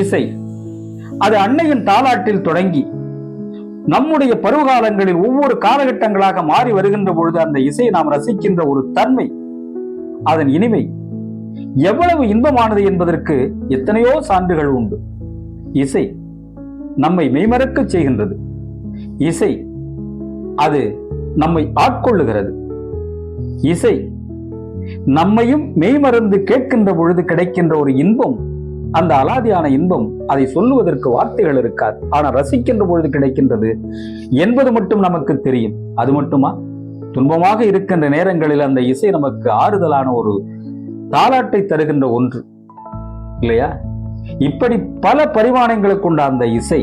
இசை அது அன்னையின் தாலாட்டில் தொடங்கி நம்முடைய பருவகாலங்களில் ஒவ்வொரு காலகட்டங்களாக மாறி வருகின்ற பொழுது அந்த இசையை நாம் ரசிக்கின்ற ஒரு தன்மை, அதன் இனிமை எவ்வளவு இன்பமானது என்பதற்கு எத்தனையோ சான்றுகள் உண்டு. இசை நம்மை மெய்மறக்க செய்கின்றது. இசை அது நம்மை ஆட்கொள்ளுகிறது. இசை நம்மையும் மெய்மறந்து கேட்கின்ற பொழுது கிடைக்கின்ற ஒரு இன்பம், அந்த அலாதியான இன்பம், அதை சொல்லுவதற்கு வார்த்தைகள் இருக்காது. ஆனால் ரசிக்கின்ற பொழுது கிடைக்கின்றது என்பது மட்டும் நமக்கு தெரியும். அது மட்டுமா, துன்பமாக இருக்கின்ற நேரங்களில் அந்த இசை நமக்கு ஆறுதலான ஒரு தாலாட்டை தருகின்ற ஒன்று இல்லையா? இப்படி பல பரிமாணங்களை கொண்ட அந்த இசை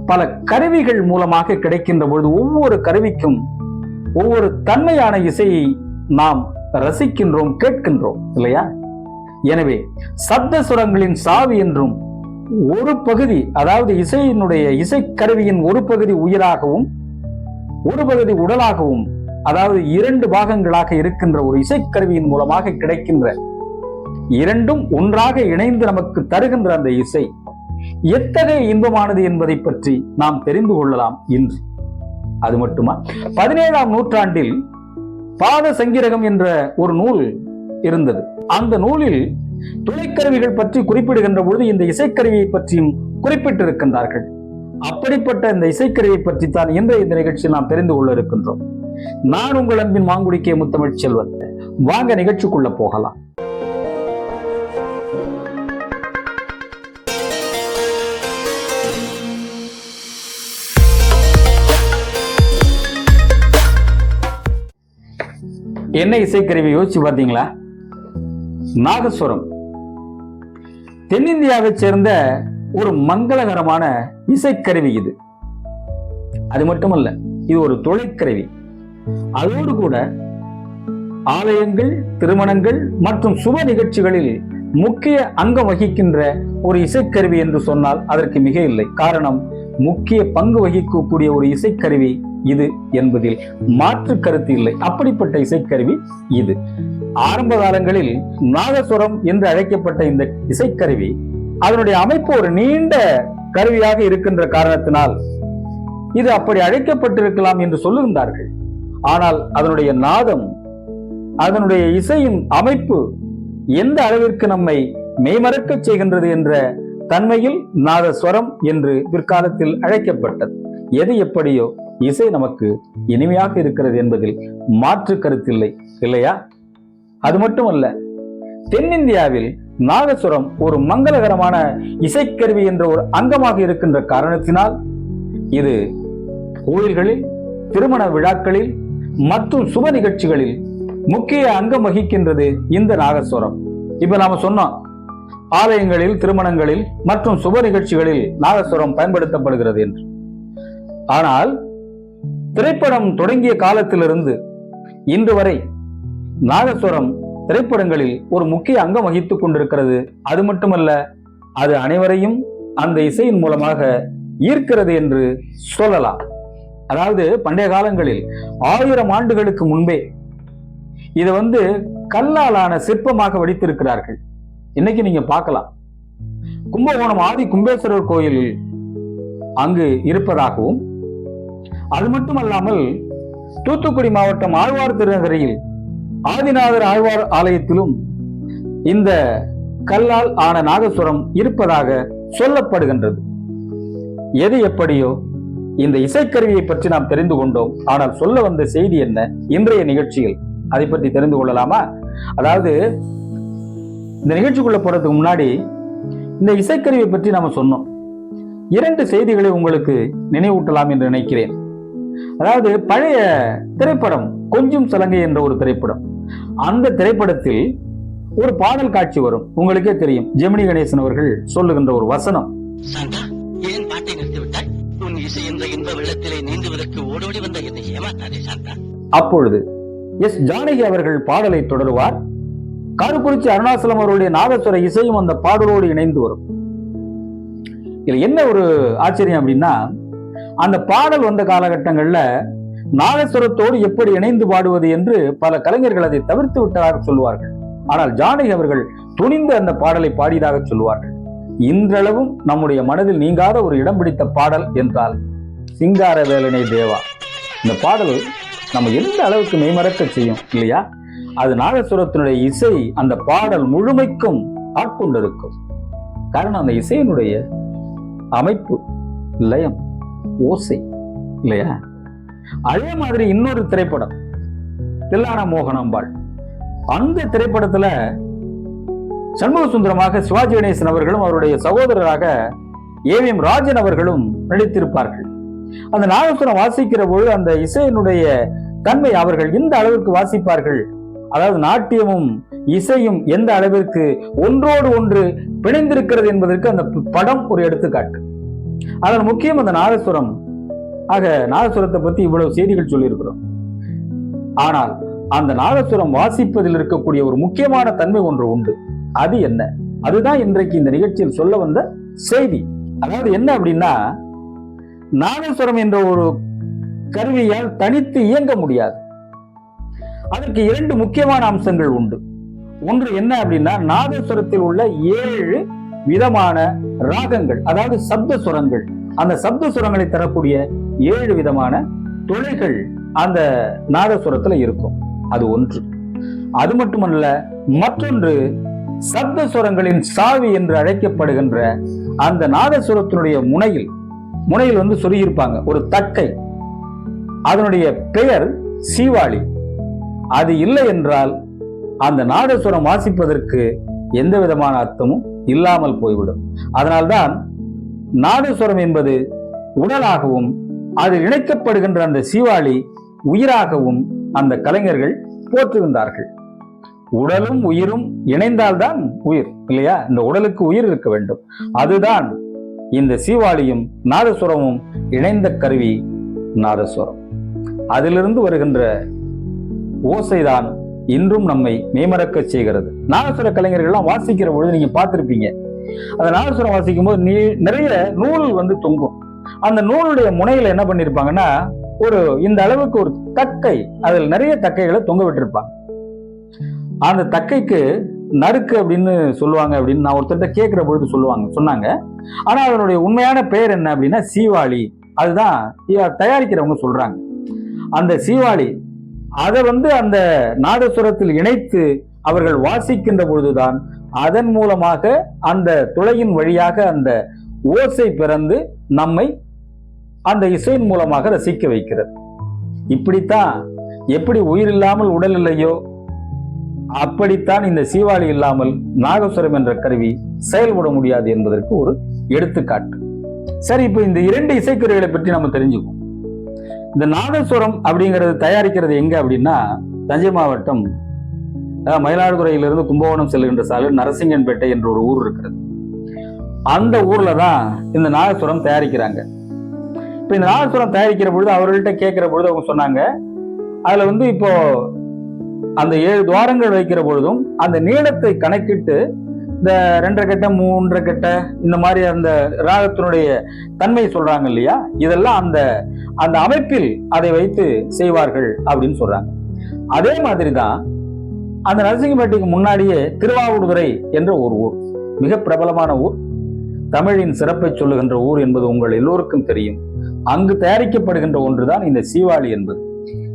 பல கருவிகள் மூலமாக கிடைக்கின்ற பொழுது ஒவ்வொரு கருவிக்கும் ஒவ்வொரு தன்மையான இசையை நாம் ரசிக்கின்றோம், கேட்கின்றோம் இல்லையா? எனவே சப்த சுரங்களின் சாவி என்றும் ஒரு பகுதி, அதாவது இசைக்கருவியின் ஒரு பகுதி உயிராகவும் ஒரு பகுதி உடலாகவும், அதாவது இரண்டு பாகங்களாக இருக்கின்ற ஒரு இசைக்கருவியின் மூலமாக கிடைக்கின்ற இரண்டும் ஒன்றாக இணைந்து நமக்கு தருகின்ற அந்த இசை எத்தகைய இன்பமானது என்பதை பற்றி நாம் தெரிந்து கொள்ளலாம் இன்று. அது மட்டுமா, 17ஆம் நூற்றாண்டில் பாத சங்கிரகம் என்ற ஒரு நூல் இருந்தது. அந்த நூலில் துளைக்கருவிகள் பற்றி குறிப்பிடுகின்ற பொழுது இந்த இசைக்கருவியை பற்றியும் குறிப்பிட்டிருக்கின்றார்கள். அப்படிப்பட்ட இந்த இசைக்கருவியை பற்றி தான் இன்றைய இந்த நிகழ்ச்சியில் நாம் தெரிந்து கொள்ள இருக்கின்றோம். நான் உங்கள் அன்பின் மாங்குடிக்கே முத்தமிழ் செல்வன். வாங்க நிகழ்ச்சிக்குள்ள போகலாம். என்ன இசைக்கருவி யோசிச்சு பார்த்தீங்களா? நாகஸ்வரம். தென்னிந்தியாவை சேர்ந்த ஒரு மங்களகரமான இசைக்கருவி இது. அது மட்டுமல்ல, இது ஒரு துளைக்கருவி. அதோடு கூட ஆலயங்கள், திருமணங்கள் மற்றும் சுப நிகழ்ச்சிகளில் முக்கிய அங்கம் வகிக்கின்ற ஒரு இசைக்கருவி என்று சொன்னால் அதற்கு மிக இல்லை. காரணம், முக்கிய பங்கு வகிக்கக்கூடிய ஒரு இசைக்கருவி இது என்பதில் மாற்று கருத்து இல்லை. அப்படிப்பட்ட இசைக்கருவி இது. ஆரம்ப காலங்களில் நாகஸ்வரம் என்று அழைக்கப்பட்ட இந்த இசைக்கருவி அதனுடைய அமைப்பு ஒரு நீண்ட கருவியாக இருக்கின்ற காரணத்தினால் இது அப்படி அழைக்கப்பட்டிருக்கலாம் என்று சொல்லுகின்றார்கள். ஆனால் அதனுடைய நாதம், அதனுடைய இசையின் அமைப்பு எந்த அளவிற்கு நம்மை மெய்மறக்க செய்கின்றது என்ற தன்மையில் நாதஸ்வரம் என்று பிற்காலத்தில் அழைக்கப்பட்டது. எது எப்படியோ இசை நமக்கு இனிமையாக இருக்கிறது என்பதில் மாற்று கருத்தில்லை இல்லையா? அது மட்டுமல்ல, தென்னிந்தியாவில் நாகஸ்வரம் ஒரு மங்களகரமான இசைக்கருவி என்ற ஒரு அங்கமாக இருக்கின்ற காரணத்தினால் இது கோயில்களில், திருமண விழாக்களில் மற்றும் சுப நிகழ்ச்சிகளில் முக்கிய அங்கம் வகிக்கின்றது இந்த நாகஸ்வரம். இப்ப நாம சொன்னோம், ஆலயங்களில், திருமணங்களில் மற்றும் சுப நிகழ்ச்சிகளில் நாகஸ்வரம் பயன்படுத்தப்படுகிறது என்று. ஆனால் திரைப்படம் தொடங்கிய காலத்திலிருந்து இன்று வரை நாகஸ்வரம் திரைப்படங்களில் ஒரு முக்கிய அங்கம் வகித்துக் கொண்டிருக்கிறது. அது மட்டுமல்ல, அது அனைவரையும் அந்த இசையின் மூலமாக ஈர்க்கிறது என்று சொல்லலாம். அதாவது பண்டைய காலங்களில் 1000 ஆண்டுகளுக்கு முன்பே இதை கல்லாலான சிற்பமாக வடித்திருக்கிறார்கள். இன்னைக்கு நீங்க பார்க்கலாம், கும்பகோணம் ஆதி கும்பேஸ்வரர் கோயிலில் அங்கு இருப்பதாகவும், அது மட்டுமல்லாமல் தூத்துக்குடி மாவட்டம் ஆழ்வார் திருநகரியில் ஆதிநாதர் ஆழ்வார் ஆலயத்திலும் இந்த கல்லால் ஆன நாகஸ்வரம் இருப்பதாக சொல்லப்படுகின்றது. எது எப்படியோ இந்த இசைக்கருவியை பற்றி நாம் தெரிந்து கொண்டோம். ஆனால் சொல்ல வந்த செய்தி என்ன இன்றைய நிகழ்ச்சியில், அதை பற்றி தெரிந்து கொள்ளலாமா? அதாவது இந்த நிகழ்ச்சிக்குள்ள போறதுக்கு முன்னாடி இந்த இசைக்கருவியை பற்றி நாம சொன்னோம். 2 செய்திகளை உங்களுக்கு நினைவூட்டலாம் என்று நினைக்கிறேன். அதாவது பழைய திரைப்படம் கொஞ்சம் சலங்கை என்ற ஒரு திரைப்படம். அந்த திரைப்படத்தில் ஒரு பாடல் காட்சி வரும். உங்களுக்கே தெரியும், ஜெமினி கணேசன் அவர்கள் சொல்லுகின்ற ஒரு வசனம், ஏன் பாட்டை நிறுத்திவிட்டாய்? உன் இசை என்ற இன்ப வெள்ளத்திலே நீந்துவதற்கு ஓடோடி வந்த என்னை ஏமாத்தாதே சாந்தா. அப்பொழுது எஸ் ஜானகி அவர்கள் பாடலை தொடருவார். காரைக்குறிச்சி அருணாசலம் அவருடைய நாதஸ்வர இசையும் அந்த பாடலோடு இணைந்து வரும். இதுல என்ன ஒரு ஆச்சரியம் அப்படின்னா, அந்த பாடல் வந்த காலகட்டங்கள்ல நாதஸ்வரத்தோடு எப்படி இணைந்து பாடுவது என்று பல கலைஞர்கள் அதை தவிர்த்து விட்டதாக சொல்லுவார்கள். ஆனால் ஜானகி அவர்கள் துணிந்து அந்த பாடலை பாடியதாக சொல்லுவார்கள். இன்றளவும் நம்முடைய மனதில் நீங்காத ஒரு இடம் பிடித்த பாடல் என்றால் சிங்கார வேலனை தேவா. இந்த பாடல் நம்ம எந்த அளவுக்கு மெய்மறக்க செய்யும் இல்லையா? அது நாதசுரத்தினுடைய இசை அந்த பாடல் முழுமைக்கும் ஆட்கொண்டிருக்கும். காரணம் அந்த இசையினுடைய அமைப்பு, லயம், ஓசை இல்லையா? அதே மாதிரி இன்னொரு திரைப்படம் தில்லானா மோகனாம்பாள். அந்த திரைப்படத்துல சண்முக சுந்தரமாக சிவாஜி கணேசன் அவர்களும் அவருடைய சகோதரராக ஏவிஎம் ராஜன் அவர்களும் நடித்திருப்பார்கள். அந்த நாதசுரம் வாசிக்கிற பொழுது அந்த இசையினுடைய தன்மை அவர்கள் எந்த அளவிற்கு வாசிப்பார்கள், அதாவது நாட்டியமும் இசையும் எந்த அளவிற்கு ஒன்றோடு ஒன்று பிணைந்திருக்கிறது என்பதற்கு அந்த படம் ஒரு எடுத்துக்காட்டு. அதன் முக்கியம் அந்த நாதசுரம். ஆக நாதசுரத்தை பத்தி இவ்வளவு செய்திகள் சொல்லியிருக்கிறோம். ஆனால் அந்த நாதசுரம் வாசிப்பதில் இருக்கக்கூடிய ஒரு முக்கியமான தன்மை ஒன்று உண்டு. அது என்ன? அதுதான் இன்றைக்கு இந்த நிகழ்ச்சியில் சொல்ல வந்த செய்தி. அதாவது என்ன அப்படின்னா, நாதசுரம் என்ற ஒரு கருவியால் தனித்து இயங்க முடியாது. அதற்கு 2 முக்கியமான அம்சங்கள் உண்டு. ஒன்று என்ன அப்படின்னா, நாதசுரத்தில் உள்ள 7 விதமான ராகங்கள், அதாவது சப்த சுரங்கள். அந்த சப்த சுரங்களை தரக்கூடிய 7 விதமான துளைகள் அந்த நாதசுரத்துல இருக்கும். அது ஒன்று. அது மட்டுமல்ல, மற்றொன்று சப்த சுரங்களின் சாவி என்று அழைக்கப்படுகின்ற அந்த நாதசுரத்தினுடைய முனையில் வந்து சொருகியிருப்பாங்க ஒரு தக்கை. அதனுடைய பெயர் சீவாளி. அது இல்லை என்றால் அந்த நாதசுரம் வாசிப்பதற்கு எந்த விதமான அர்த்தமும் இல்லாமல் போய்விடும். அதனால்தான் நாதசுரம் என்பது உடலாகவும் அதில் இணைக்கப்படுகின்ற அந்த சீவாளி உயிராகவும் அந்த கலைஞர்கள் போற்றுகின்றார்கள். உடலும் உயிரும் இணைந்தால்தான் உயிர் இல்லையா? இந்த உடலுக்கு உயிர் இருக்க வேண்டும். அதுதான் இந்த சீவாளியும் நாதசுரமும் இணைந்த கருவி நாதசுரம். அதிலிருந்து வருகின்ற ஓசைதான் இன்றும் நம்மை மேமறக்க செய்கிறது. நாதசுர கலைஞர்கள்லாம் வாசிக்கிற பொழுது நீங்க பார்த்திருப்பீங்க, அந்த நாதசுரம் வாசிக்கும் போது நிறைய நூல் வந்து தொங்கும். அந்த நூலுடைய முனையில என்ன பண்ணிருப்பாங்கன்னா, ஒரு இந்த அளவுக்கு ஒரு தக்கை, அதில் நிறைய தக்கைகளை தொங்க விட்டிருப்பாங்க. அந்த தக்கைக்கு நறுக்கு அப்படின்னு சொல்லுவாங்க அப்படின்னு நான் ஒருத்தர்கிட்ட கேட்கிற பொழுது சொன்னாங்க. ஆனா அதனுடைய உண்மையான பெயர் என்ன அப்படின்னா சீவாளி. அதுதான் தயாரிக்கிறவங்க சொல்றாங்க. அந்த சீவாளி அதை வந்து அந்த நாதசுரத்தில் இணைத்து அவர்கள் வாசிக்கின்ற பொழுதுதான் அதன் மூலமாக அந்த துளையின் வழியாக அந்த ஓசை பிறந்து நம்மை அந்த இசையின் மூலமாக ரசிக்க வைக்கிறது. இப்படித்தான் எப்படி உயிர் இல்லாமல் உடல் இல்லையோ அப்படித்தான் இந்த சீவாளி இல்லாமல் நாதசுரம் என்ற கருவி செயல்பட முடியாது என்பதற்கு ஒரு எடுத்துக்காட்டு. சரி, இப்ப இந்த 2 இசைக்கருவிகளை பற்றி நம்ம தெரிஞ்சுக்குவோம். இந்த நாதசுரம் அப்படிங்கிறது தயாரிக்கிறது எங்க அப்படின்னா, தஞ்சை மாவட்டம் மயிலாடுதுறையிலிருந்து கும்பகோணம் செல்கின்ற சாலையில் நரசிங்கன்பேட்டை என்ற ஒரு ஊர் இருக்கிறது. அந்த ஊர்ல தான் இந்த நாதசுரம் தயாரிக்கிறாங்க. இப்ப இந்த நாதசுரம் தயாரிக்கிற பொழுது அவர்கள்ட்ட கேட்கிற பொழுது அவங்க சொன்னாங்க, அதுல வந்து இப்போ அந்த 7 துவாரங்கள் வைக்கிற பொழுதும் அந்த நீளத்தை கணக்கிட்டு இந்த 2.5 கட்ட 3.5 கட்ட இந்த மாதிரி அந்த ராகத்தினுடைய தன்மை சொல்றாங்க இல்லையா, இதெல்லாம் அந்த அந்த அமைப்பில் அதை வைத்து செய்வார்கள் அப்படின்னு சொல்றாங்க. அதே மாதிரிதான் அந்த நரசிங்கம்பேட்டைக்கு முன்னாடியே திருவாவூடுதுறை என்ற ஒரு ஊர், மிக பிரபலமான ஊர், தமிழின் சிறப்பை சொல்லுகின்ற ஊர் என்பது உங்கள் எல்லோருக்கும் தெரியும். அங்கு தயாரிக்கப்படுகின்ற ஒன்றுதான் இந்த சீவாளி என்பது.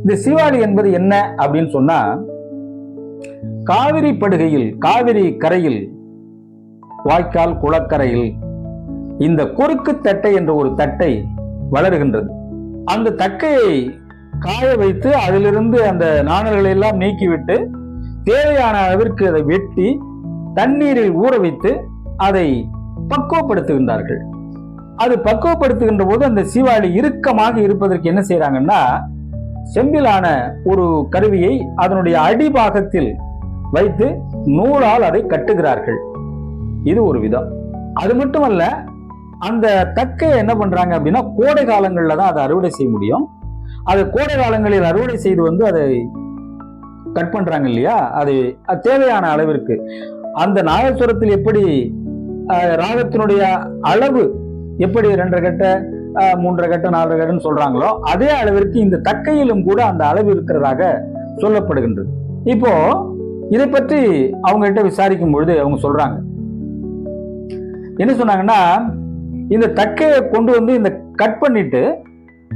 இந்த சீவாளி என்பது என்ன அப்படின்னு சொன்னா, காவிரி படுகையில், காவிரி கரையில், வாய்க்கால் குளக்கரையில் இந்த குறுக்கு தட்டை என்ற ஒரு தட்டை வளருகின்றது. அந்த தட்டையை காய வைத்து அதிலிருந்து அந்த நாணல்களை எல்லாம் நீக்கிவிட்டு தேவையான அளவிற்கு அதை வெட்டி தண்ணீரில் ஊற வைத்து அதை பக்குவப்படுத்துகின்றார்கள். அது பக்குவப்படுத்துகின்ற போது அந்த சீவாளி இறுக்கமாக இருப்பதற்கு என்ன செய்யறாங்கன்னா, செம்பிலான ஒரு கருவியை அதனுடைய அடிபாகத்தில் வைத்து நூலால் அதை கட்டுகிறார்கள். இது ஒரு விதம். அது மட்டுமல்ல, அந்த தக்கையை என்ன பண்றாங்க அப்படின்னா, கோடை காலங்கள்ல தான் அதை அறுவடை செய்ய முடியும். அது கோடை காலங்களில் அறுவடை செய்து வந்து அதை கட் பண்றாங்க இல்லையா, அது தேவையான அளவிற்கு அந்த நாதசுரத்தில் எப்படி ராகத்தினுடைய அளவு எப்படி 2.5 கட்ட 3.5 கட்ட 4.5 கட்டன்னு சொல்றாங்களோ அதே அளவிற்கு இந்த தக்கையிலும் கூட அந்த அளவு இருக்கிறதாக சொல்லப்படுகின்றது. இப்போ இதை பற்றி அவங்க கிட்ட விசாரிக்கும் பொழுது அவங்க சொல்றாங்க, என்ன சொன்னாங்கன்னா, இந்த தக்கையை கொண்டு வந்து இந்த கட் பண்ணிட்டு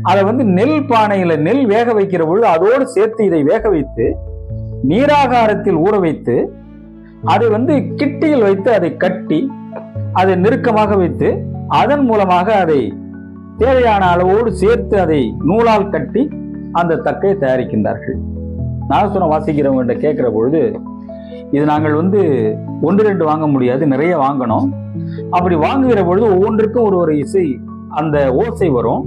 அதை வந்து நெல் பானையில நெல் வேக வைக்கிற பொழுது அதோடு சேர்த்து இதை வேக வைத்து நீராகாரத்தில் ஊற வைத்து அதை வந்து கிட்டியில் வைத்து அதை கட்டி அதை நெருக்கமாக வைத்து அதன் மூலமாக அதை தேவையான அளவோடு சேர்த்து அதை நூலால் கட்டி அந்த தக்கையை தயாரிக்கின்றார்கள். நாதசுரம் வாசிக்கிறவங்க கேட்கிற பொழுது, இது நாங்கள் வந்து 1-2 வாங்க முடியாது, நிறைய வாங்கணும். அப்படி வாங்குகிற பொழுது ஒவ்வொன்றுக்கும் ஒரு இசை அந்த ஓசை வரும்.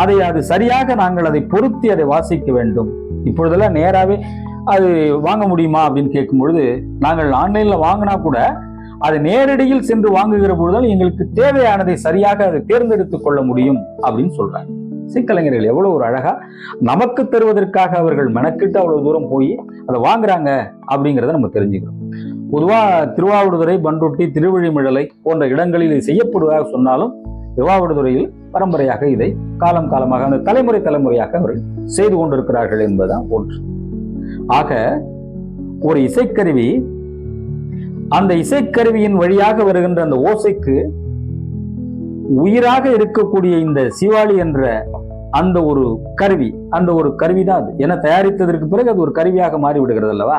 அது சரியாக நாங்கள் அதை பொருத்தி அதை வாசிக்க வேண்டும். இப்பொழுதெல்லாம் நேராவே அது வாங்க முடியுமா அப்படின்னு கேட்கும் பொழுது, நாங்கள் ஆன்லைன்ல வாங்கினா கூட அது நேரடியில் சென்று வாங்குகிற பொழுதுதான் எங்களுக்கு தேவையானதை சரியாக அதை தேர்ந்தெடுத்துக் கொள்ள முடியும் அப்படின்னு சொல்றாங்க. இசைக்கலைஞர்கள் எவ்வளவு ஒரு அழகா நமக்கு தருவதற்காக அவர்கள் மெனக்கிட்டு அவ்வளவு தூரம் போய் அதை வாங்குறாங்க அப்படிங்கிறத நம்ம தெரிஞ்சுக்கிறோம். பொதுவா திருவாவடுதுறை, பண்ருட்டி, திருவழிமிழலை போன்ற இடங்களில் இது செய்யப்படுவதாக சொன்னாலும் திருவாவடுதுறையில் பரம்பரையாக இதை காலம் காலமாக அந்த தலைமுறையாக அவர்கள் செய்து கொண்டிருக்கிறார்கள் என்பதுதான் ஒன்று. ஆக ஒரு இசைக்கருவி, அந்த இசைக்கருவியின் வழியாக வருகின்ற அந்த ஓசைக்கு உயிராக இருக்கக்கூடிய இந்த சீவாளி என்ற அந்த ஒரு கருவிதான் அது. என தயாரித்ததற்கு பிறகு அது ஒரு கருவியாக மாறிவிடுகிறது அல்லவா?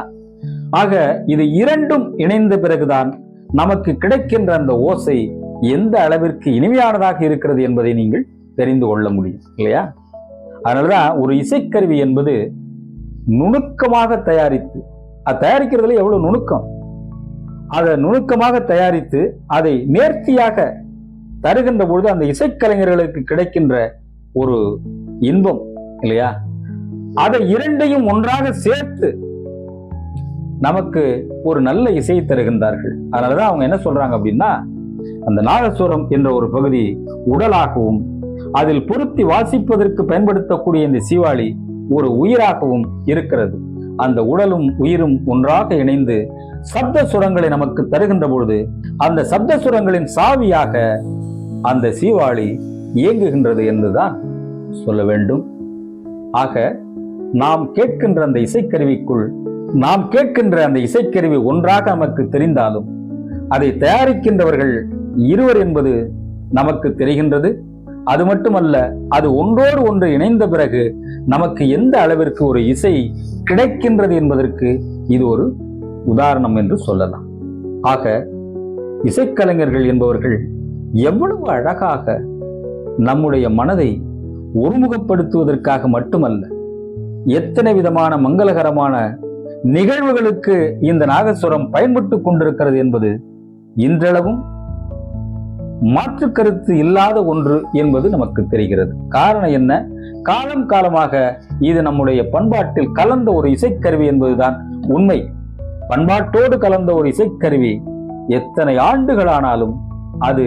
ஆக இது இரண்டும் இணைந்த பிறகுதான் நமக்கு கிடைக்கின்ற அந்த ஓசை எந்த அளவிற்கு இனிமையானதாக இருக்கிறது என்பதை நீங்கள் தெரிந்து கொள்ள முடியும் இல்லையா? அதனாலதான் ஒரு இசைக்கருவி என்பது நுணுக்கமாக தயாரித்து, அது தயாரிக்கிறதுல எவ்வளவு நுணுக்கம், அதை நுணுக்கமாக தயாரித்து அதை நேர்த்தியாக தருகின்ற பொழுது அந்த இசைக்கலைஞர்களுக்கு கிடைக்கின்ற ஒரு இன்பம் இல்லையா? அதை இரண்டையும் ஒன்றாக சேர்த்து நமக்கு ஒரு நல்ல இசையை தருகின்றார்கள். அதனாலதான் அவங்க என்ன சொல்றாங்க அப்படின்னா, அந்த நாதசுரம் என்ற ஒரு பகுதி உடலாகவும் அதில் பொருத்தி வாசிப்பதற்கு பயன்படுத்தக்கூடிய இந்த சீவாளி ஒரு உயிராகவும் இருக்கிறது. அந்த உடலும் உயிரும் ஒன்றாக இணைந்து சப்த சுரங்களை நமக்கு தருகின்ற பொழுது அந்த சப்த சுரங்களின் சாவியாக அந்த சீவாளி இயங்குகின்றது என்றுதான் சொல்ல வேண்டும். ஆக நாம் கேட்கின்ற அந்த இசைக்கருவிக்குள் நாம் கேட்கின்ற அந்த இசைக்கருவி ஒன்றாக நமக்கு தெரிந்தாலும் அதை தயாரிக்கின்றவர்கள் இருவர் என்பது நமக்கு தெரிகின்றது. அது மட்டுமல்ல, அது ஒன்றோடு ஒன்று இணைந்த பிறகு நமக்கு எந்த அளவிற்கு ஒரு இசை கிடைக்கின்றது என்பதற்கு இது ஒரு உதாரணம் என்று சொல்லலாம். ஆக இசைக்கலைஞர்கள் என்பவர்கள் எவ்வளவு அழகாக நம்முடைய மனதை ஒருமுகப்படுத்துவதற்காக மட்டுமல்ல, எத்தனை விதமான மங்களகரமான நிகழ்வுகளுக்கு இந்த நாகசுரம் பயன்பட்டு கொண்டிருக்கிறது என்பது இன்றளவும் மாற்று கருத்து இல்லாத ஒன்று என்பது நமக்கு தெரிகிறது. காரணம் என்ன? காலம் காலமாக இது நம்முடைய பண்பாட்டில் கலந்த ஒரு இசைக்கருவி என்பதுதான் உண்மை. பண்பாட்டோடு கலந்த ஒரு இசைக்கருவி எத்தனை ஆண்டுகளானாலும் அது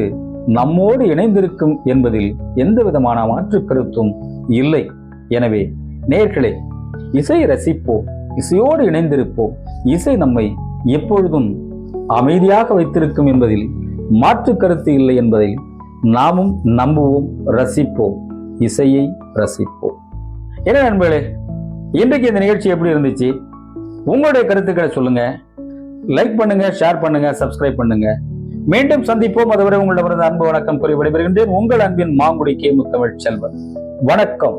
நம்மோடு இணைந்திருக்கும் என்பதில் எந்த விதமான மாற்று கருத்தும் இல்லை. எனவே நேயர்களே, இசை ரசிப்போம், இசையோடு இணைந்திருப்போம். இசை நம்மை எப்பொழுதும் அமைதியாக வைத்திருக்கும் என்பதில் மாற்று கருத்து இல்லை என்பதை நாமும் நம்புவோம், ரசிப்போம், இசையை ரசிப்போம். என்ன நண்பர்களே, இன்றைக்கு இந்த நிகழ்ச்சி எப்படி இருந்துச்சு? உங்களுடைய கருத்துக்களை சொல்லுங்க. லைக் பண்ணுங்க, ஷேர் பண்ணுங்க, சப்ஸ்கிரைப் பண்ணுங்க. மீண்டும் சந்திப்போம். அதுவரை உங்களிடமிருந்து அன்பு வணக்கம் கூறி விடைபெறுகின்றேன். உங்கள் அன்பின் மாங்குடி கே. முத்தமிழ் செல்வன். வணக்கம்.